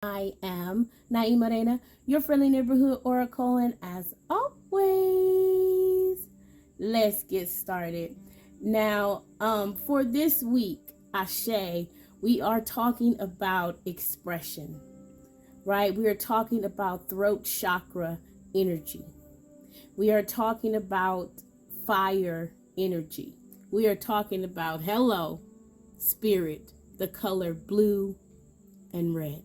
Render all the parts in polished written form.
I am nyemareina, your friendly neighborhood oracle, and as always, let's get started. Now, for this week, Ashe, we are talking about expression, right? We are talking about throat chakra energy. We are talking about fire energy. We are talking about, hello, spirit, the color blue and red.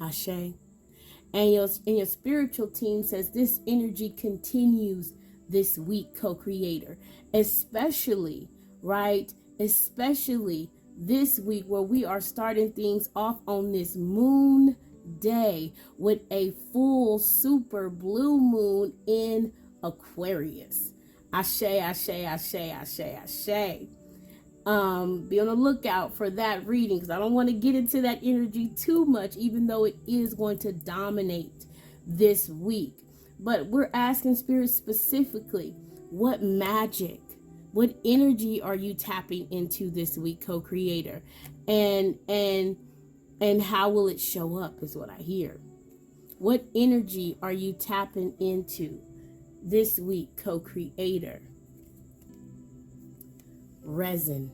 Ashe. And your spiritual team says this energy continues this week, co-creator. Especially, right? Especially this week where we are starting things off on this moon day with a full super blue moon in Aquarius. Ashe, ashe, ashe, ashe, ashe. Be on the lookout for that reading because I don't want to get into that energy too much, even though it is going to dominate this week. But we're asking Spirit specifically, what magic, what energy are you tapping into this week, co-creator? And how will it show up is what I hear. What energy are you tapping into this week, co-creator? Resin.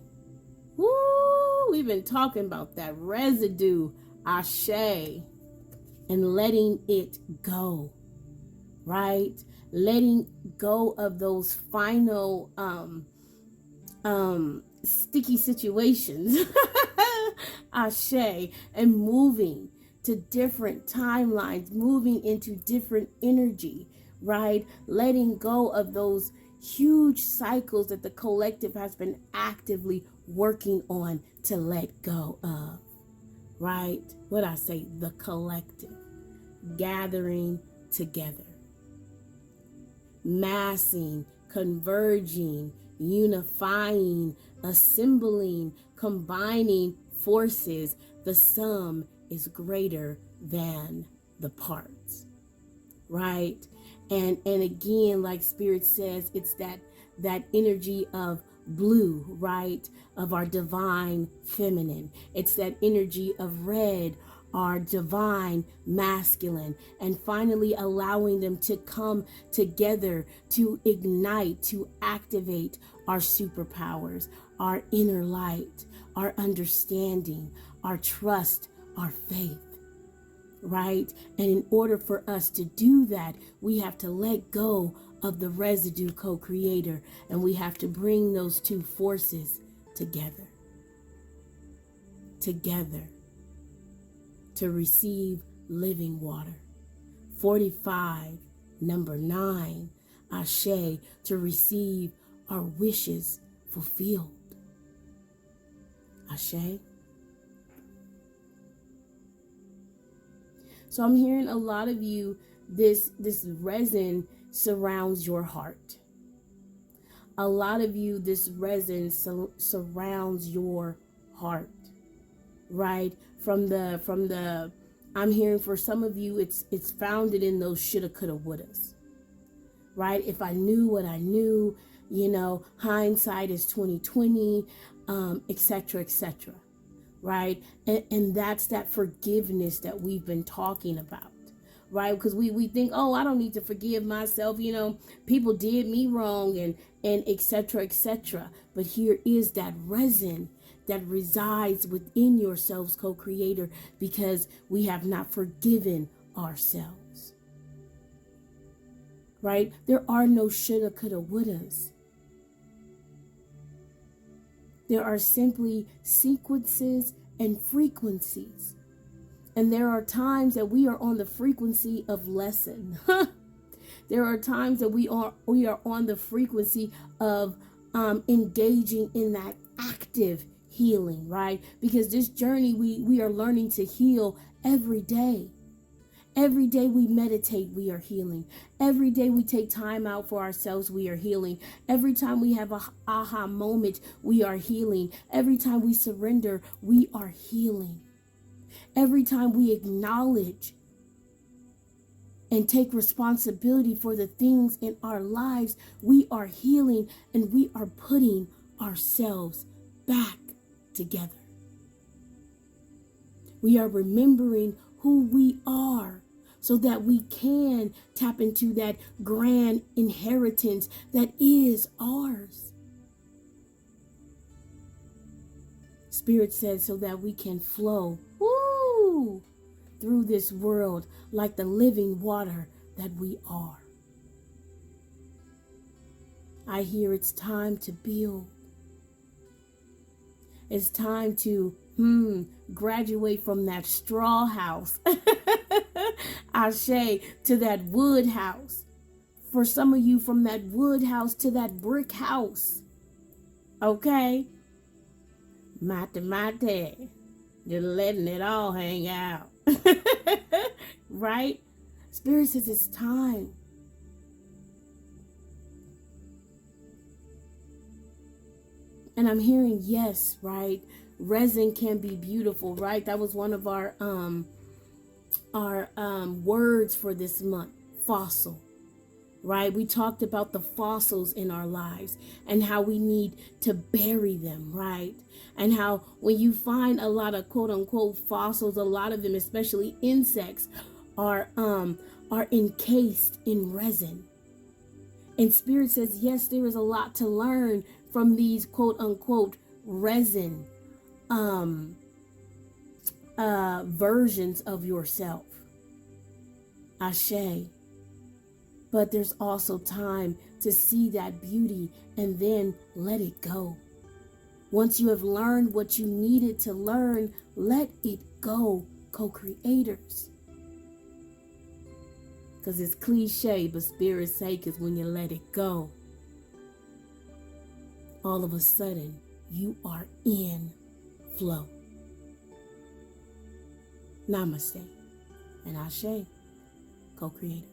Woo! We've been talking about that residue, ashe, and letting it go, right? Letting go of those final sticky situations, ashe, and moving to different timelines, moving into different energy, right? Letting go of those huge cycles that the collective has been actively working on to let go of, right? What I say, the collective gathering together, massing, converging, unifying, assembling, combining forces. The sum is greater than the parts, right? And again, like Spirit says, it's that energy of blue, right? Of our divine feminine. It's that energy of red, our divine masculine. And finally allowing them to come together to ignite, to activate our superpowers, our inner light, our understanding, our trust, our faith. Right? And in order for us to do that, we have to let go of the residue, co-creator, and we have to bring those two forces together to receive living water. 45, number 9, ashe, to receive our wishes fulfilled. Ashe. So I'm hearing a lot of you, this resin surrounds your heart. A lot of you, this resin surrounds your heart, right? From the, I'm hearing for some of you, it's founded in those shoulda, coulda, wouldas, right? If I knew what I knew, hindsight is 2020, etc., etc. Right? And that's that forgiveness that we've been talking about, right? Because we think, oh, I don't need to forgive myself. People did me wrong and etc., etc. But here is that resin that resides within yourselves, co-creator, because we have not forgiven ourselves, right? There are no shoulda, coulda, wouldas. There are simply sequences and frequencies. And there are times that we are on the frequency of lesson. There are times that we are on the frequency of engaging in that active healing, right? Because this journey, we are learning to heal every day. Every day we meditate, we are healing. Every day we take time out for ourselves, we are healing. Every time we have a aha moment, we are healing. Every time we surrender, we are healing. Every time we acknowledge and take responsibility for the things in our lives, we are healing and we are putting ourselves back together. We are remembering who we are so that we can tap into that grand inheritance that is ours. Spirit says so that we can flow through this world like the living water that we are. I hear it's time to build. It's time to graduate from that straw house, Ashe, to that wood house. For some of you, from that wood house to that brick house. Okay? Mate. Just letting it all hang out. Right? Spirit says it's time. And I'm hearing yes, right? Resin can be beautiful, right? That was one of our words for this month, fossil, right? We talked about the fossils in our lives and how we need to bury them, right? And how when you find a lot of quote unquote fossils, a lot of them, especially insects, are encased in resin. And Spirit says, yes, there is a lot to learn from these quote unquote resin versions of yourself. Ashe. But there's also time to see that beauty and then let it go. Once you have learned what you needed to learn, let it go, co-creators. Because it's cliche, but Spirit's sake is when you let it go, all of a sudden, you are in flow. Namaste and Ashe, co-creator.